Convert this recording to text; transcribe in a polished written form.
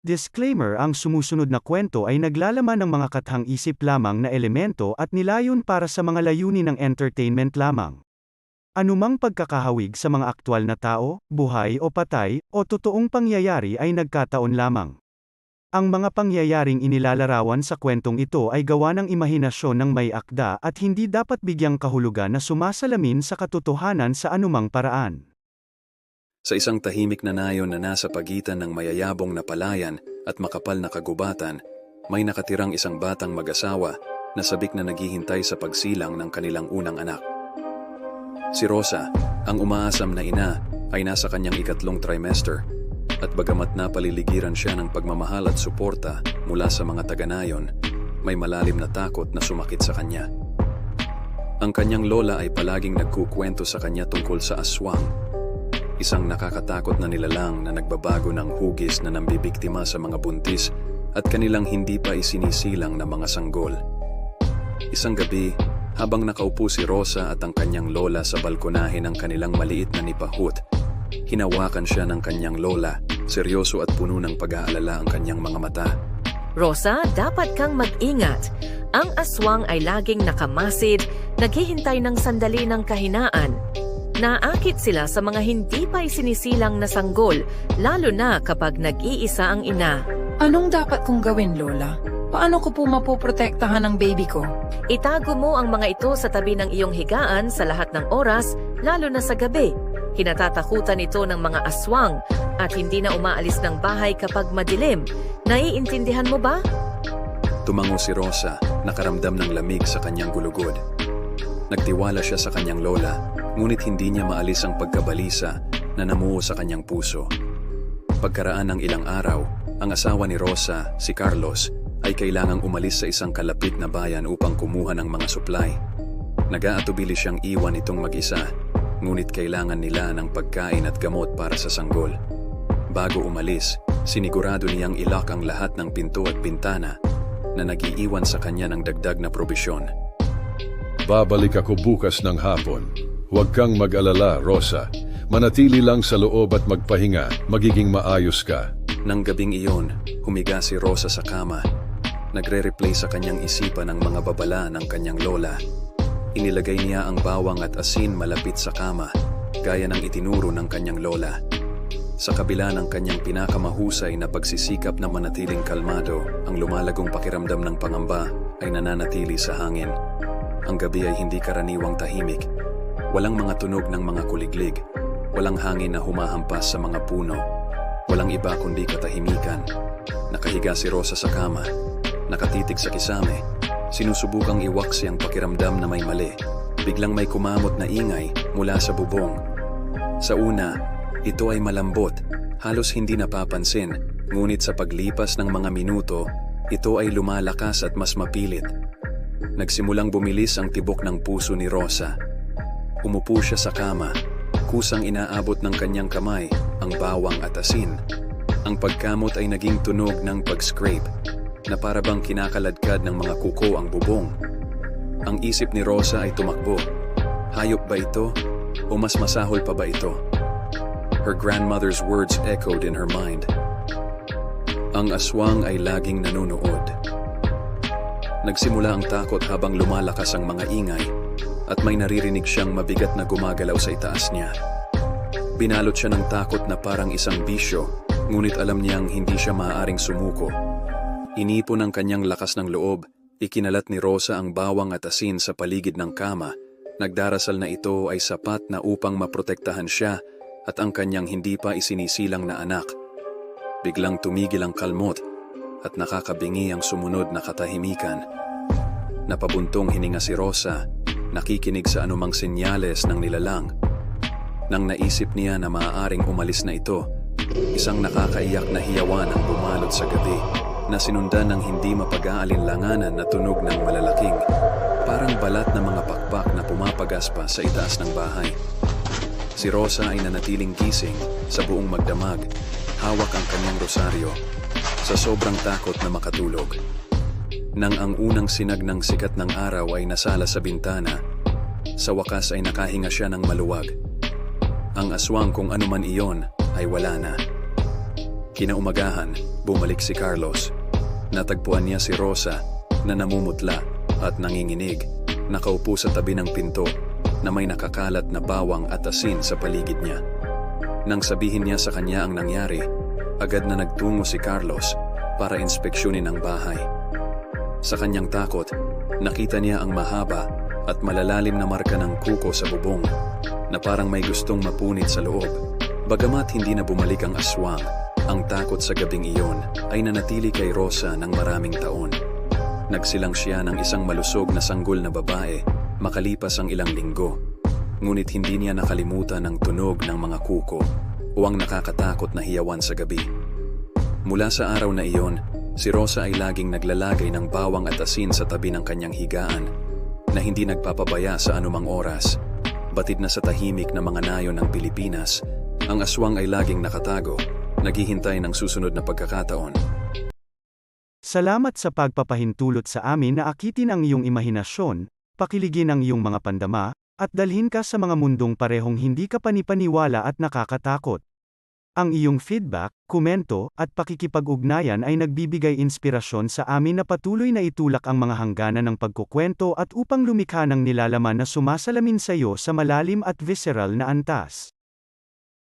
Disclaimer: ang sumusunod na kwento ay naglalaman ng mga kathang-isip lamang na elemento at nilayon para sa mga layunin ng entertainment lamang. Anumang pagkakahawig sa mga aktwal na tao, buhay o patay, o totoong pangyayari ay nagkataon lamang. Ang mga pangyayaring inilalarawan sa kwentong ito ay gawa ng imahinasyon ng may akda at hindi dapat bigyang kahulugan na sumasalamin sa katotohanan sa anumang paraan. Sa isang tahimik na nayon na nasa pagitan ng mayayabong na palayan at makapal na kagubatan, may nakatirang isang batang mag-asawa na sabik na naghihintay sa pagsilang ng kanilang unang anak. Si Rosa, ang umaasam na ina, ay nasa kanyang ikatlong trimester, at bagamat napaliligiran siya ng pagmamahal at suporta mula sa mga taga-nayon, may malalim na takot na sumakit sa kanya. Ang kanyang lola ay palaging nagkukwento sa kanya tungkol sa aswang, isang nakakatakot na nilalang na nagbabago ng hugis na nambibiktima sa mga buntis at kanilang hindi pa isinisilang na mga sanggol. Isang gabi, habang nakaupo si Rosa at ang kanyang lola sa balkonahe ng kanilang maliit na nipahut, hinawakan siya ng kanyang lola, seryoso at puno ng pag-aalala ang kanyang mga mata. Rosa, dapat kang mag-ingat. Ang aswang ay laging nakamasid, naghihintay ng sandali ng kahinaan. Naakit sila sa mga hindi pa isinisilang na sanggol, lalo na kapag nag-iisa ang ina. Anong dapat kong gawin, Lola? Paano ko po mapoprotektahan ang baby ko? Itago mo ang mga ito sa tabi ng iyong higaan sa lahat ng oras, lalo na sa gabi. Kinatatakutan ito ng mga aswang at hindi na umaalis ng bahay kapag madilim. Naiintindihan mo ba? Tumango si Rosa, nakaramdam ng lamig sa kanyang gulugod. Nagtiwala siya sa kanyang lola, ngunit hindi niya maalis ang pagkabalisa na namuo sa kanyang puso. Pagkaraan ng ilang araw, ang asawa ni Rosa, si Carlos, ay kailangang umalis sa isang kalapit na bayan upang kumuha ng mga supply. Nag-aatubili siyang iwan itong mag-isa, ngunit kailangan nila ng pagkain at gamot para sa sanggol. Bago umalis, sinigurado niyang ilock ang lahat ng pinto at bintana na nag-iiwan sa kanya ng dagdag na probisyon. Babalik ako bukas ng hapon. Huwag kang mag-alala, Rosa. Manatili lang sa loob at magpahinga, magiging maayos ka. Nang gabing iyon, humiga si Rosa sa kama. Nagre-replay sa kanyang isipan ang mga babala ng kanyang lola. Inilagay niya ang bawang at asin malapit sa kama, gaya ng itinuro ng kanyang lola. Sa kabila ng kanyang pinakamahusay na pagsisikap na manatiling kalmado, ang lumalagong pakiramdam ng pangamba ay nananatili sa hangin. Ang gabi ay hindi karaniwang tahimik. Walang mga tunog ng mga kuliglig. Walang hangin na humahampas sa mga puno. Walang iba kundi katahimikan. Nakahiga si Rosa sa kama. Nakatitig sa kisame. Sinusubukang iwaksi ang pakiramdam na may mali. Biglang may kumamot na ingay mula sa bubong. Sa una, ito ay malambot, halos hindi napapansin, ngunit sa paglipas ng mga minuto, ito ay lumalakas at mas mapilit. Nagsimulang bumilis ang tibok ng puso ni Rosa. Umupo siya sa kama, kusang inaabot ng kanyang kamay ang bawang at asin. Ang pagkamot ay naging tunog ng pag-scrape, na para bang kinakaladkad ng mga kuko ang bubong. Ang isip ni Rosa ay tumakbo. Hayop ba ito? O mas masahol pa ba ito? Her grandmother's words echoed in her mind. Ang aswang ay laging nanonood. Nagsimula ang takot habang lumalakas ang mga ingay at may naririnig siyang mabigat na gumagalaw sa itaas niya. Binalot siya ng takot na parang isang bisyo, ngunit alam niyang hindi siya maaaring sumuko. Inipon ang kanyang lakas ng loob, ikinalat ni Rosa ang bawang at asin sa paligid ng kama. Nagdarasal na ito ay sapat na upang maprotektahan siya at ang kanyang hindi pa isinisilang na anak. Biglang tumigil ang kalmot at nakakabingi ang sumunod na katahimikan. Napabuntong hininga si Rosa, nakikinig sa anumang senyales ng nilalang. Nang naisip niya na maaaring umalis na ito, isang nakakaiyak na hiyawan ang bumalot sa gabi, na sinundan ng hindi mapag-aalinlanganan na tunog ng malalaking, parang balat na mga pakpak na pumapagaspa sa itaas ng bahay. Si Rosa ay nanatiling gising sa buong magdamag, hawak ang kanyang rosaryo, sa sobrang takot na makatulog. Nang ang unang sinag ng sikat ng araw ay nasala sa bintana, sa wakas ay nakahinga siya ng maluwag. Ang aswang kung anuman iyon ay wala na. Kinaumagahan, bumalik si Carlos. Natagpuan niya si Rosa na namumutla at nanginginig, nakaupo sa tabi ng pinto na may nakakalat na bawang at asin sa paligid niya. Nang sabihin niya sa kanya ang nangyari, agad na nagtungo si Carlos para inspeksyonin ang bahay. Sa kanyang takot, nakita niya ang mahaba at malalalim na marka ng kuko sa bubong na parang may gustong mapunit sa loob. Bagamat hindi na bumalik ang aswang, ang takot sa gabing iyon ay nanatili kay Rosa ng maraming taon. Nagsilang siya ng isang malusog na sanggol na babae makalipas ang ilang linggo. Ngunit hindi niya nakalimutan ang tunog ng mga kuko o ang nakakatakot na hiyawan sa gabi. Mula sa araw na iyon, si Rosa ay laging naglalagay ng bawang at asin sa tabi ng kanyang higaan na hindi nagpapabaya sa anumang oras. Batid na sa tahimik na mga nayon ng Pilipinas, ang aswang ay laging nakatago, naghihintay ng susunod na pagkakataon. Salamat sa pagpapahintulot sa amin na akitin ang iyong imahinasyon, pakiligin ang iyong mga pandama, at dalhin ka sa mga mundong parehong hindi ka panipaniwala at nakakatakot. Ang iyong feedback, komento, at pakikipag-ugnayan ay nagbibigay inspirasyon sa amin na patuloy na itulak ang mga hangganan ng pagkukwento at upang lumikha ng nilalaman na sumasalamin sa iyo sa malalim at visceral na antas.